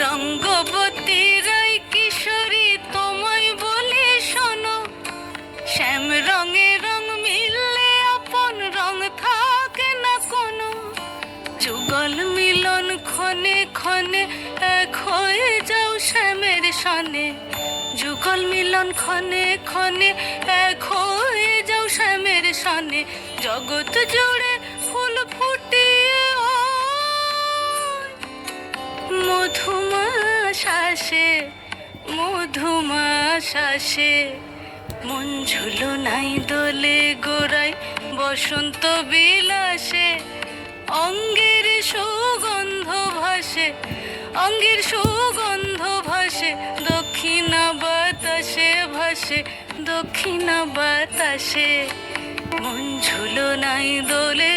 রঙ্গবতী রায় কিশোরী তোমায় বলে শোনো, শ্যাম রঙে রং মিললে আপন রং থাকে না কোনো। যুগল মিলন ক্ষণে ক্ষণে এক হয়ে যাও শ্যামের সনে, যুগল মিলন ক্ষণে ক্ষণে এক হয়ে যাও শ্যামের সনে। জগৎ জুড়ে ফুল ফুটিয়ে মধুমাস আসে, মধুমাস আসে। মন ঝুলো নাই দোলে গোড়ায় বসন্ত বিলাসে, অঙ্গের সুগন্ধ ভাসে, অঙ্গের সুগন্ধ ভাসে। দক্ষিণা বাতাসে ভাসে, দক্ষিণা বাতাসে। মন ঝুলো নাই দোলে